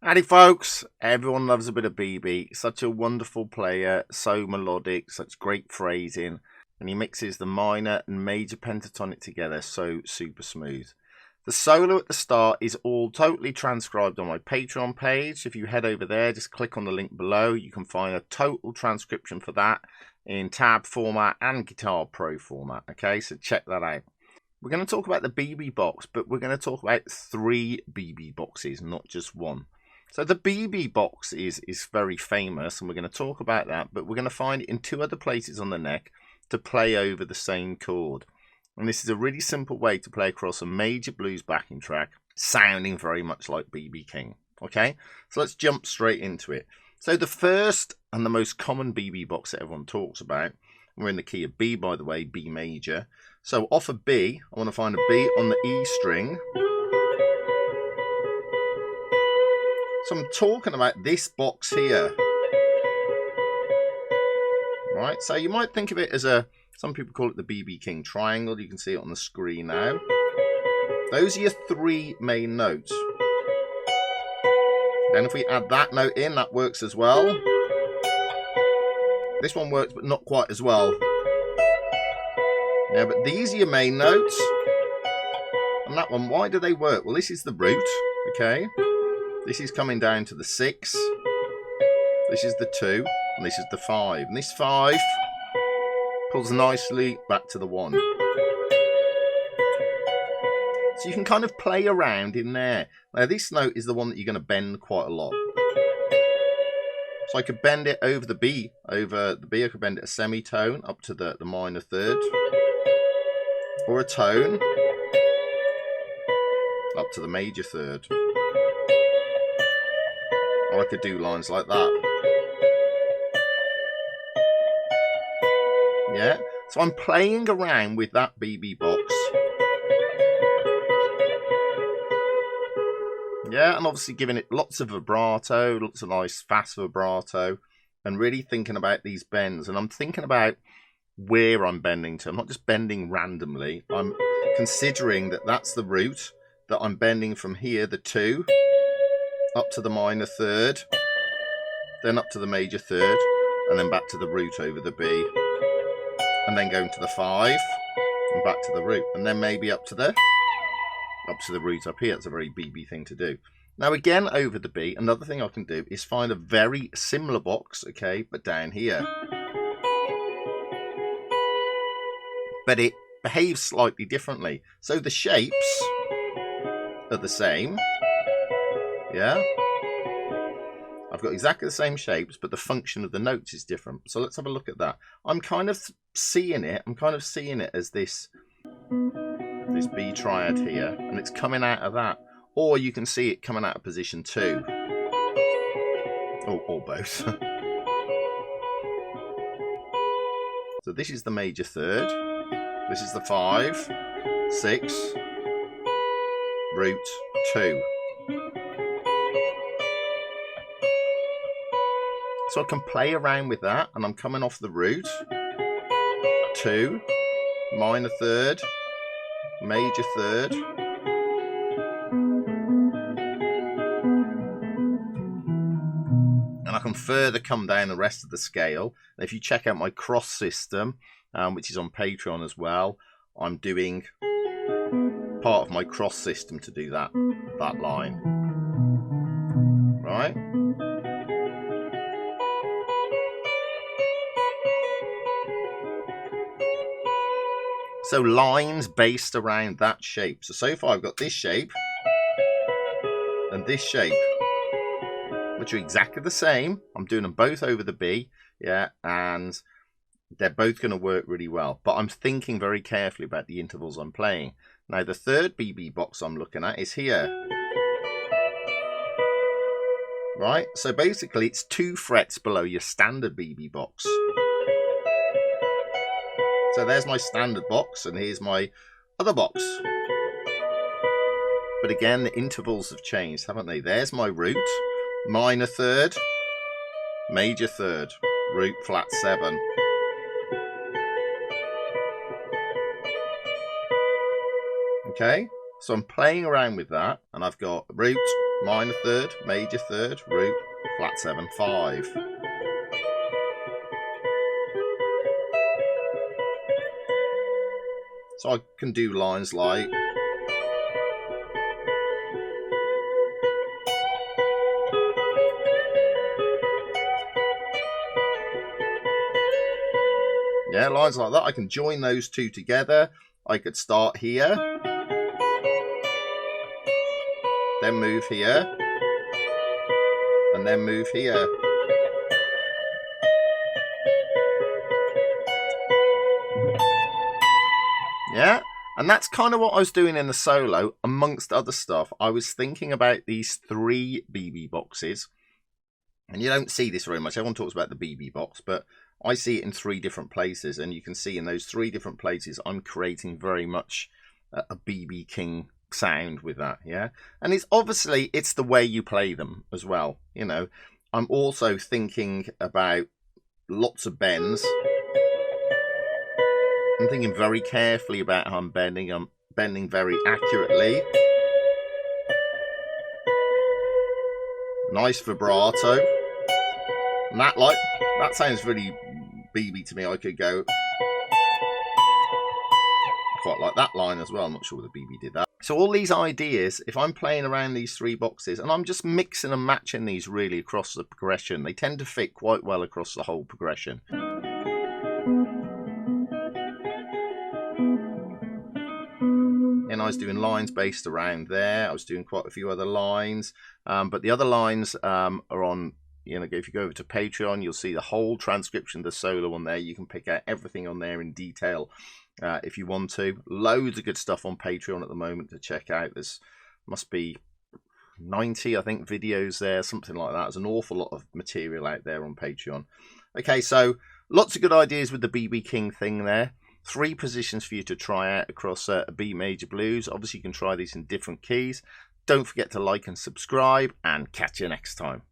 Howdy folks, everyone loves a bit of BB, such a wonderful player, so melodic, such great phrasing, and he mixes the minor and major pentatonic together so super smooth. The solo at the start is all totally transcribed on my Patreon page. If you head over there, just click on the link below, you can find a total transcription for that in tab format and Guitar Pro format, okay, so check that out. We're going to talk about the BB box, but we're going to talk about 3 BB boxes, not just one. So the BB box is very famous, and we're going to talk about that, but we're going to find it in 2 other places on the neck to play over the same chord. And this is a really simple way to play across a major blues backing track, sounding very much like BB King. Okay, so let's jump straight into it. So the first and the most common BB box that everyone talks about, we're in the key of B, by the way, B major. So off of B, I want to find a B on the E string. So I'm talking about this box here. Right, so you might think of it as some people call it the BB King triangle. You can see it on the screen now. Those are your 3 main notes. Then if we add that note in, that works as well. This one works, but not quite as well. Yeah, but these are your main notes. And that one, why do they work? Well, this is the root, okay? This is coming down to the 6. This is the 2. And this is the 5. And this 5 pulls nicely back to the 1. So you can kind of play around in there. Now, this note is the one that you're going to bend quite a lot. So I could bend it over the B. Over the B, I could bend it a semitone up to the minor third. Or a tone up to the major third. Or I could do lines like that. Yeah, so I'm playing around with that BB box. Yeah, and obviously giving it lots of vibrato, lots of nice fast vibrato, and really thinking about these bends. And I'm thinking about where I'm bending to. I'm not just bending randomly. I'm considering that that's the root, that I'm bending from here, the 2, up to the minor third, then up to the major third, and then back to the root over the B, and then going to the 5, and back to the root, and then maybe up to the root up here. It's a very BB thing to do. Now again, over the B, another thing I can do is find a very similar box, okay, but down here. But it behaves slightly differently. So the shapes are the same. Yeah. I've got exactly the same shapes, but the function of the notes is different. So let's have a look at that. I'm kind of seeing it as this B triad here, and it's coming out of that. Or you can see it coming out of position 2. Or both. So this is the major third. This is the 5, 6, root, 2. So I can play around with that, and I'm coming off the root, 2, minor third, major third, and I can further come down the rest of the scale. And if you check out my cross system, which is on Patreon as well, I'm doing part of my cross system to do that line. Right? So lines based around that shape. So far I've got this shape and this shape, which are exactly the same. I'm doing them both over the B, yeah, and they're both going to work really well. But I'm thinking very carefully about the intervals I'm playing. Now the third BB box I'm looking at is here. Right, so basically it's 2 frets below your standard BB box. So there's my standard box, and here's my other box. But again, the intervals have changed, haven't they? There's my root, minor third, major third, root flat 7. Okay, So I'm playing around with that, and I've got root, minor third, major third, root, flat 7, 5. So I can do lines like lines like that. I can join those two together. I could start here, then move here, and then move here. Yeah, and that's kind of what I was doing in the solo, amongst other stuff. I was thinking about these 3 BB boxes, and you don't see this very much. Everyone talks about the BB box, but I see it in 3 different places, and you can see in those 3 different places I'm creating very much a BB King sound with that. Yeah, and it's obviously it's the way you play them as well. You know, I'm also thinking about lots of bends. I'm thinking very carefully about how I'm bending. I'm bending very accurately. Nice vibrato. And that sounds really BB to me. I could go quite like that line as well. I'm not sure whether BB did that. So all these ideas, if I'm playing around these 3 boxes, and I'm just mixing and matching these really across the progression, they tend to fit quite well across the whole progression. And I was doing lines based around there. I was doing quite a few other lines, but the other lines are on, you know, if you go over to Patreon, you'll see the whole transcription of the solo on there. You can pick out everything on there in detail if you want to. Loads of good stuff on Patreon at the moment to check out. There's must be 90, I think, videos there, something like that. There's an awful lot of material out there on Patreon. Okay, so lots of good ideas with the BB King thing there. 3 positions for you to try out across a B major blues. Obviously, you can try these in different keys. Don't forget to like and subscribe, and catch you next time.